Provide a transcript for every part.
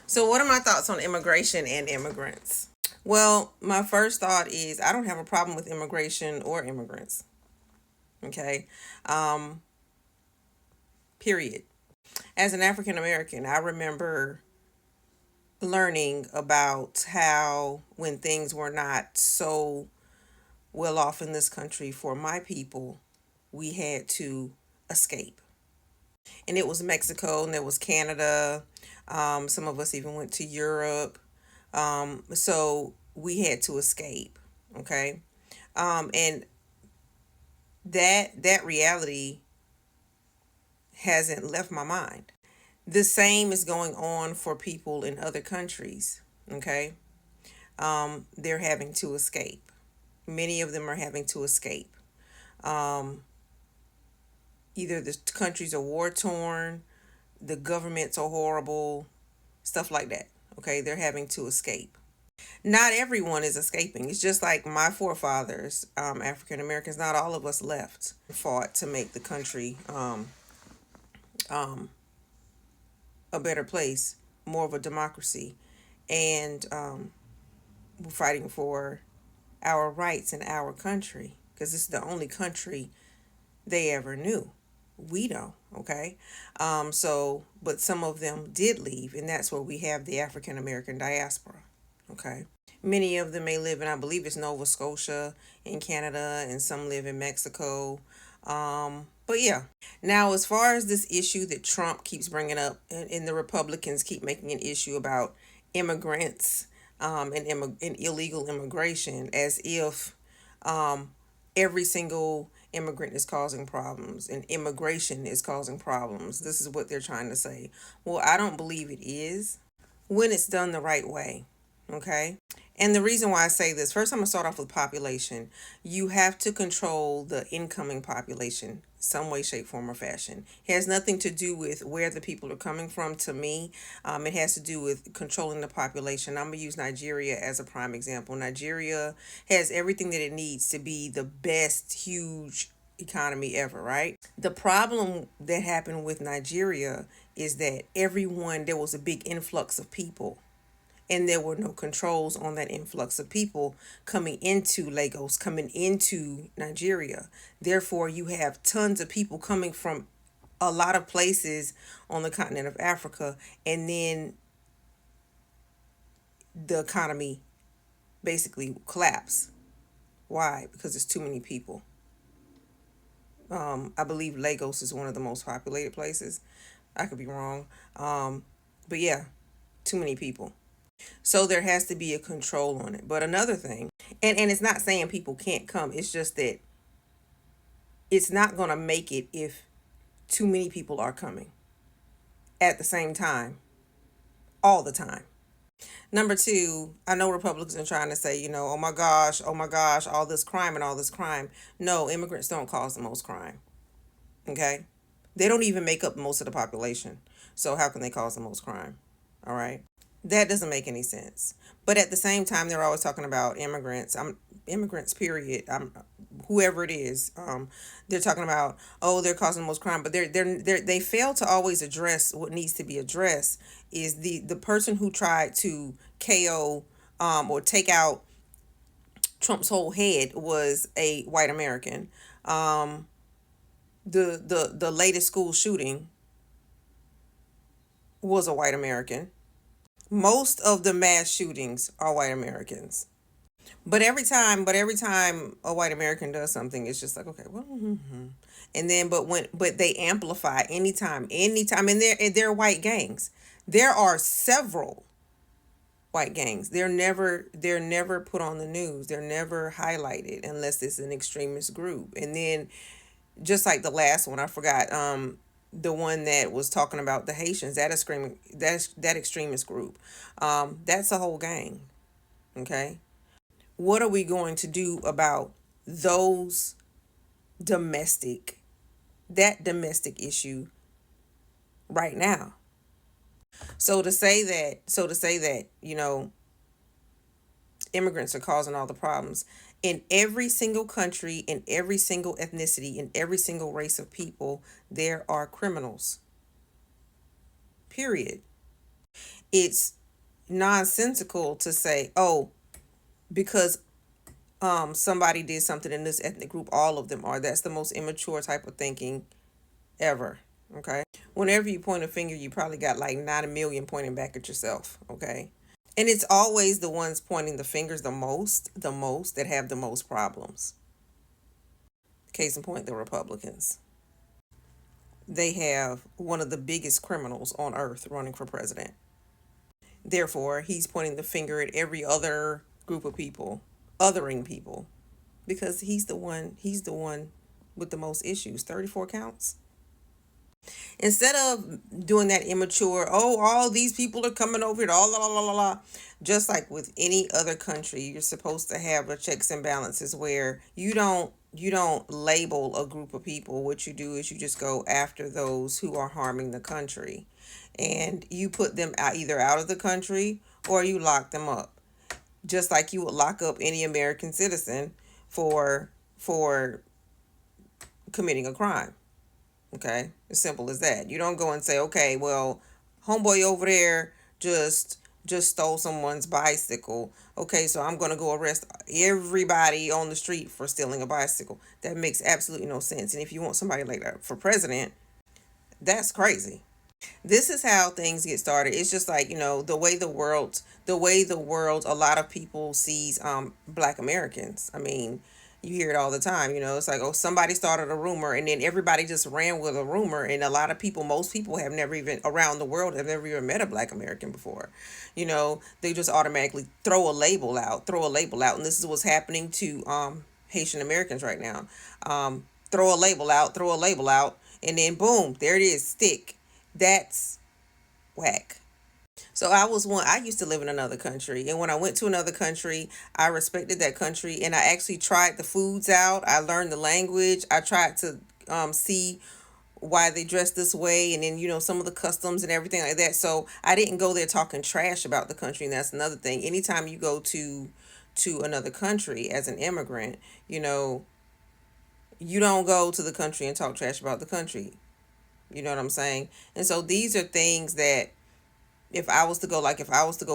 So, what are my thoughts on immigration and immigrants? Well, my first thought is I don't have a problem with immigration or immigrants. Okay. Um, Period. As an African American, I remember learning about how when things were not so well off in this country for my people, we had to escape. And it was Mexico and there was Canada. Some of us even went to Europe. So we had to escape. Okay. And that reality hasn't left my mind. The same is going on for people in other countries. Okay. They're having to escape. Many of them are having to escape. Um, Either the countries are war torn, the governments are horrible, stuff like that. Okay, they're having to escape. Not everyone is escaping. It's just like my forefathers, African Americans. Not all of us left, fought to make the country um, a better place, more of a democracy, and we're fighting for our rights in our country because this is the only country they ever knew. We don't, okay? But some of them did leave, and that's where we have the African American diaspora, okay? Many of them may live in, I believe it's Nova Scotia in Canada, and some live in Mexico. But yeah. Now, as far as this issue that Trump keeps bringing up, and the Republicans keep making an issue about immigrants and illegal immigration, as if um, every single immigrant is causing problems and immigration is causing problems. This is what they're trying to say. Well, I don't believe it is when it's done the right way. Okay. And the reason why I say this, first I'm going to start off with population. You have to control the incoming population some way, shape, form, or fashion. It has nothing to do with where the people are coming from to me. It has to do with controlling the population. I'm going to use Nigeria as a prime example. Nigeria has everything that it needs to be the best, huge economy ever, right? The problem that happened with Nigeria is that there was a big influx of people and there were no controls on that influx of people coming into Lagos, coming into Nigeria. Therefore, you have tons of people coming from a lot of places on the continent of Africa, and then the economy basically collapse. Why? Because there's too many people. I believe Lagos is one of the most populated places. I could be wrong. But yeah, too many people. So there has to be a control on it. But another thing, and it's not saying people can't come, it's just that it's not going to make it if too many people are coming at the same time, all the time. Number two, I know Republicans are trying to say, oh my gosh, all this crime and all this crime. No, immigrants don't cause the most crime. Okay? They don't even make up most of the population. So how can they cause the most crime? All right? That doesn't make any sense. But at the same time, they're always talking about immigrants. I'm immigrants. Period. I'm whoever it is. They're talking about, oh, they're causing the most crime, but they fail to always address what needs to be addressed. Is the person who tried to KO or take out Trump's whole head was a white American. Um, the latest school shooting was a white American. Most of the mass shootings are white Americans. But every time a white American does something, it's just like, okay, well, and then but they amplify anytime, and they're white gangs. There are several white gangs. They're never put on the news. They're never highlighted unless it's an extremist group. And then just like the last one, I forgot the one that was talking about the Haitians, that extremist group. That's a whole gang. Okay. What are we going to do about those domestic that domestic issue right now? So to say that immigrants are causing all the problems in every single country, in every single ethnicity, in every single race of people, there are criminals. Period. It's nonsensical to say, oh, because somebody did something in this ethnic group, all of them are. That's the most immature type of thinking ever. Okay. Whenever you point a finger, you probably got like 9 million pointing back at yourself. Okay. And it's always the ones pointing the fingers the most that have the most problems. Case in point, the Republicans. They have one of the biggest criminals on earth running for president. Therefore, he's pointing the finger at every other group of people, othering people, because he's the one with the most issues. 34 counts. Instead of doing that immature, oh, all these people are coming over here, all la la la la la. Just like with any other country, you're supposed to have a checks and balances where you don't label a group of people. What you do is you just go after those who are harming the country, and you put them out, either out of the country or you lock them up, just like you would lock up any American citizen for committing a crime. Okay, as simple as that. You don't go and say, okay, well, homeboy over there just stole someone's bicycle. Okay, so I'm gonna go arrest everybody on the street for stealing a bicycle. That makes absolutely no sense. And if you want somebody like that for president, that's crazy. This is how things get started. It's just like, the way the world, a lot of people sees Black Americans. I mean, you hear it all the time. It's like, oh, somebody started a rumor, and then everybody just ran with a rumor. And a lot of people, most people have never even around the world have never even met a Black American before. They just automatically throw a label out, and this is what's happening to Haitian Americans right now. Throw a label out, and then boom, there it is, stick. That's whack. So I used to live in another country. And when I went to another country, I respected that country, and I actually tried the foods out. I learned the language. I tried to see why they dress this way, and then, some of the customs and everything like that. So I didn't go there talking trash about the country. And that's another thing. Anytime you go to another country as an immigrant, you know, you don't go to the country and talk trash about the country. You know what I'm saying? And so these are things that, if I was to go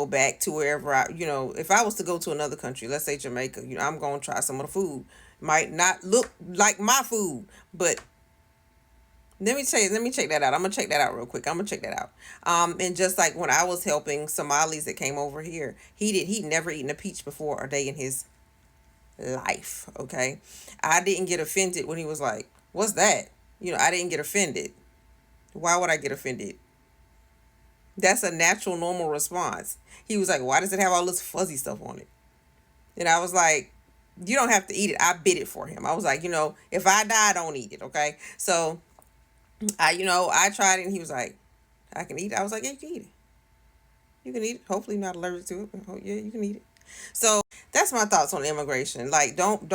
back to wherever if I was to go to another country, let's say Jamaica, I'm going to try some of the food. Might not look like my food, but let me check that out. I'm going to check that out real quick. I'm going to check that out. And just like when I was helping Somalis that came over here, he'd never eaten a peach before a day in his life. Okay. I didn't get offended when he was like, "What's that?" I didn't get offended. Why would I get offended? That's a natural, normal response. He was like, "Why does it have all this fuzzy stuff on it?" And I was like, "You don't have to eat it." I bit it for him. I was like, if I die, don't eat it, okay? So I tried it, and he was like, "I can eat it." I was like, "Yeah, you can eat it. You can eat it. Hopefully, you're not allergic to it, but yeah, you can eat it." So that's my thoughts on immigration. Like, don't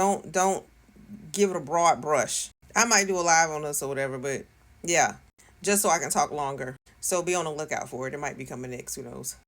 give it a broad brush. I might do a live on this or whatever, but yeah, just so I can talk longer. So be on the lookout for it. It might be coming next. Who knows?